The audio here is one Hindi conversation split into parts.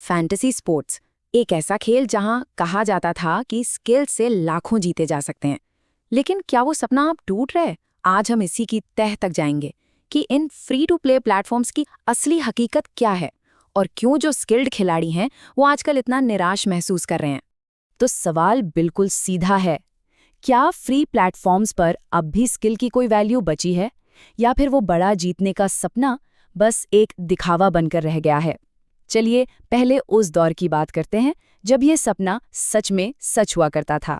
फैंटेसी स्पोर्ट्स, एक ऐसा खेल जहां कहा जाता था कि स्किल से लाखों जीते जा सकते हैं। लेकिन क्या वो सपना अब टूट रहा है? आज हम इसी की तह तक जाएंगे कि in free to play platforms की असली हकीकत क्या है और क्यों जो स्किल्ड खिलाड़ी हैं वो आजकल इतना निराश महसूस कर रहे हैं। तो सवाल बिल्कुल सीधा है, क्या फ्री प्लेटफॉर्म्स पर अब भी स्किल की कोई वैल्यू बची है, या फिर वो बड़ा जीतने का सपना बस एक दिखावा बनकर रह गया है? चलिए पहले उस दौर की बात करते हैं जब ये सपना सच में सच हुआ करता था।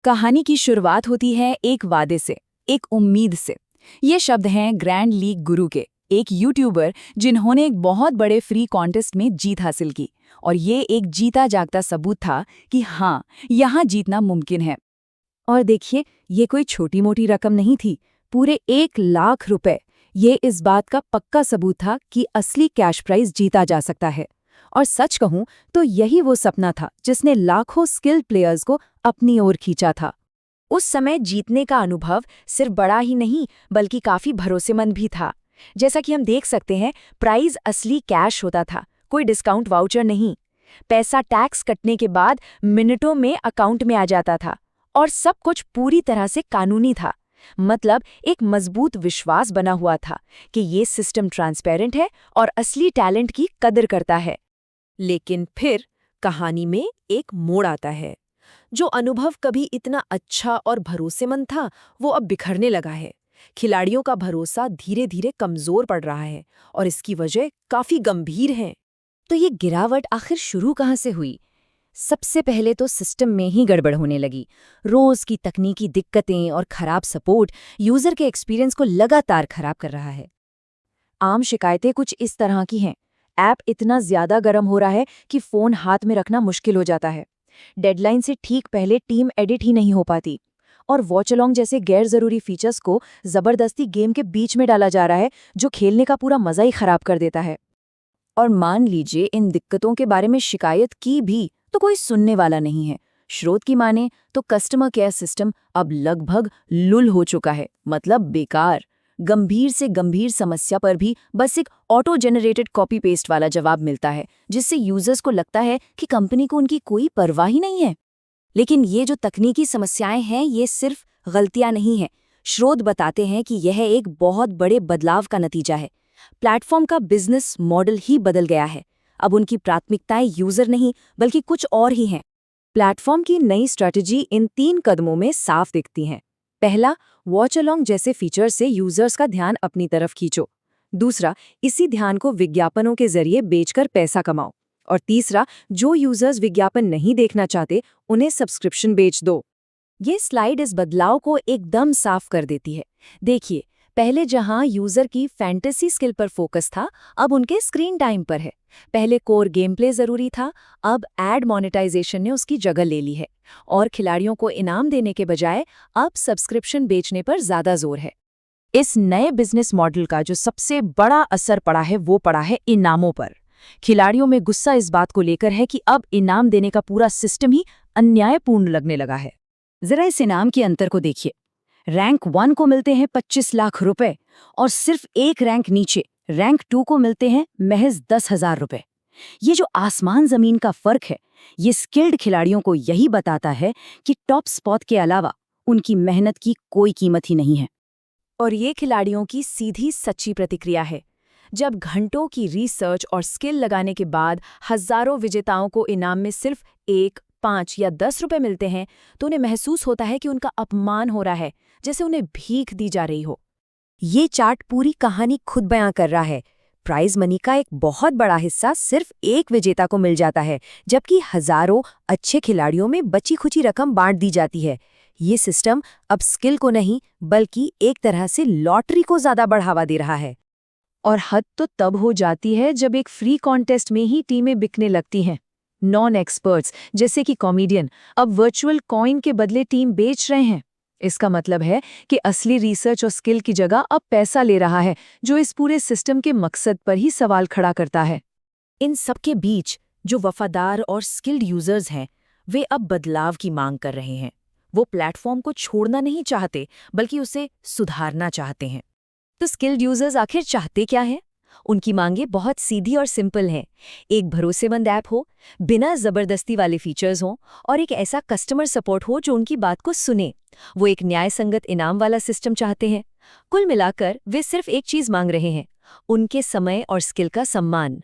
कहानी की शुरुआत होती है एक वादे से, एक उम्मीद से। ये शब्द हैं ग्रैंड लीग गुरु के, एक यूट्यूबर जिन्होंने एक बहुत बड़े फ्री कॉन्टेस्ट में जीत हासिल की, और ये एक जीता जागता सबूत था कि हाँ, यहाँ जीतना मुमकिन है। और देखिए, ये कोई छोटी मोटी रकम नहीं थी, पूरे 1 लाख रुपए। ये इस बात का पक्का सबूत था कि असली कैश प्राइज जीता जा सकता है। और सच कहूं तो यही वो सपना था जिसने लाखों स्किल्ड प्लेयर्स को अपनी ओर खींचा था। उस समय जीतने का अनुभव सिर्फ बड़ा ही नहीं बल्कि काफी भरोसेमंद भी था। जैसा कि हम देख सकते हैं, प्राइज असली कैश होता था, कोई डिस्काउंट वाउचर नहीं। पैसा टैक्स कटने के बाद मिनटों में अकाउंट में आ जाता था, और सब कुछ पूरी तरह से कानूनी था। मतलब एक मजबूत विश्वास बना हुआ था कि ये सिस्टम ट्रांसपेरेंट है और असली टैलेंट की कदर करता है। लेकिन फिर कहानी में एक मोड़ आता है। जो अनुभव कभी इतना अच्छा और भरोसेमंद था, वो अब बिखरने लगा है। खिलाड़ियों का भरोसा धीरे धीरे कमजोर पड़ रहा है, और इसकी वजह काफी गंभीर है। तो ये गिरावट आखिर शुरू कहाँ से हुई? सबसे पहले तो सिस्टम में ही गड़बड़ होने लगी। रोज की तकनीकी दिक्कतें और खराब सपोर्ट यूजर के एक्सपीरियंस को लगातार खराब कर रहा है। आम शिकायतें कुछ इस तरह की हैं। ऐप इतना ज्यादा गर्म हो रहा है कि फोन हाथ में रखना मुश्किल हो जाता है। डेडलाइन से ठीक पहले टीम एडिट ही नहीं हो पाती। और वॉच अलोंग जैसे गैर जरूरी फीचर्स को जबरदस्ती गेम के बीच में डाला जा रहा है, जो खेलने का पूरा मजा ही खराब कर देता है। और मान लीजिए इन दिक्कतों के बारे में शिकायत की भी तो कोई सुनने वाला नहीं है। स्रोत की माने तो कस्टमर केयर सिस्टम अब लगभग लुल हो चुका है, मतलब बेकार। गंभीर से गंभीर समस्या पर भी बस एक ऑटो जनरेटेड कॉपी पेस्ट वाला जवाब मिलता है, जिससे यूजर्स को लगता है कि कंपनी को उनकी कोई परवाह ही नहीं है। लेकिन ये जो तकनीकी समस्याएं हैं, ये सिर्फ गलतियां नहीं हैं। स्रोत बताते हैं कि यह एक बहुत बड़े बदलाव का नतीजा है। प्लेटफॉर्म का बिजनेस मॉडल ही बदल गया है। अब उनकी प्राथमिकताएं यूजर नहीं बल्कि कुछ और ही हैं। प्लेटफॉर्म की नई स्ट्रैटेजी इन 3 कदमों में साफ दिखती है। पहला, वॉच अलोंग जैसे फीचर से यूजर्स का ध्यान अपनी तरफ खींचो। दूसरा, इसी ध्यान को विज्ञापनों के जरिए बेचकर पैसा कमाओ। और तीसरा, जो यूजर्स विज्ञापन नहीं देखना चाहते उन्हें सब्सक्रिप्शन बेच दो। ये स्लाइड इस बदलाव को एकदम साफ कर देती है। देखिए, पहले जहां यूजर की फैंटेसी स्किल पर फोकस था, अब उनके स्क्रीन टाइम पर है। पहले कोर गेम प्ले जरूरी था, अब एड मोनेटाइजेशन ने उसकी जगह ले ली है। और खिलाड़ियों को इनाम देने के बजाय अब सब्सक्रिप्शन बेचने पर ज्यादा जोर है। इस नए बिजनेस मॉडल का जो सबसे बड़ा असर पड़ा है वो पड़ा है इनामों पर। खिलाड़ियों में गुस्सा इस बात को लेकर है कि अब इनाम देने का पूरा सिस्टम ही अन्यायपूर्ण लगने लगा है। जरा इस इनाम के अंतर को देखिए। रैंक 1 को मिलते हैं 25 लाख रुपए, और सिर्फ एक रैंक नीचे रैंक 2 को मिलते हैं महज 10,000 रुपए। ये जो आसमान जमीन का फर्क है, ये स्किल्ड खिलाड़ियों को यही बताता है कि टॉप स्पॉट के अलावा उनकी मेहनत की कोई कीमत ही नहीं है। और ये खिलाड़ियों की सीधी सच्ची प्रतिक्रिया है। जब घंटों की रिसर्च और स्किल लगाने के बाद हजारों विजेताओं को इनाम में सिर्फ 1, 5 या 10 रुपए मिलते हैं, तो उन्हें महसूस होता है कि उनका अपमान हो रहा है, जैसे उन्हें भीख दी जा रही हो। ये चार्ट पूरी कहानी खुद बयां कर रहा है। प्राइज मनी का एक बहुत बड़ा हिस्सा सिर्फ एक विजेता को मिल जाता है, जबकि हजारों अच्छे खिलाड़ियों में बची खुची रकम बांट दी जाती है। ये सिस्टम अब स्किल को नहीं बल्कि एक तरह से लॉटरी को ज्यादा बढ़ावा दे रहा है। और हद तो तब हो जाती है जब एक फ्री कॉन्टेस्ट में ही टीमें बिकने लगती हैं। नॉन एक्सपर्ट्स जैसे कि कॉमेडियन अब वर्चुअल कॉइन के बदले टीम बेच रहे हैं। इसका मतलब है कि असली रिसर्च और स्किल की जगह अब पैसा ले रहा है, जो इस पूरे सिस्टम के मकसद पर ही सवाल खड़ा करता है। इन सबके बीच जो वफादार और स्किल्ड यूजर्स हैं, वे अब बदलाव की मांग कर रहे हैं। वो प्लेटफॉर्म को छोड़ना नहीं चाहते बल्कि उसे सुधारना चाहते हैं। तो स्किल्ड यूजर्स आखिर चाहते क्या हैं? उनकी मांगें बहुत सीधी और सिंपल हैं। एक भरोसेमंद ऐप हो, बिना जबरदस्ती वाले फीचर्स हों और एक ऐसा कस्टमर सपोर्ट हो जो उनकी बात को सुने। वो एक न्यायसंगत इनाम वाला सिस्टम चाहते हैं। कुल मिलाकर वे सिर्फ एक चीज मांग रहे हैं, उनके समय और स्किल का सम्मान।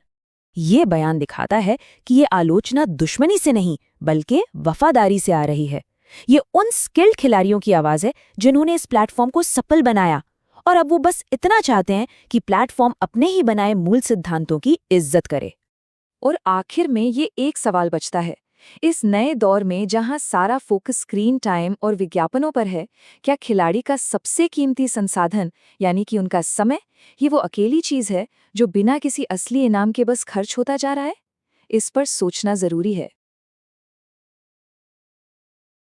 ये बयान दिखाता है कि ये आलोचना दुश्मनी से नहीं बल्कि वफादारी से आ रही है। ये उन स्किल्ड खिलाड़ियों की आवाज है जिन्होंने इस प्लेटफॉर्म को सफल बनाया और अब वो बस इतना चाहते हैं कि प्लेटफॉर्म अपने ही बनाए मूल सिद्धांतों की इज्जत करे। और आखिर में ये एक सवाल बचता है, इस नए दौर में जहां सारा फोकस स्क्रीन टाइम और विज्ञापनों पर है, क्या खिलाड़ी का सबसे कीमती संसाधन यानी कि उनका समय ये वो अकेली चीज है जो बिना किसी असली इनाम के बस खर्च होता जा रहा है? इस पर सोचना जरूरी है।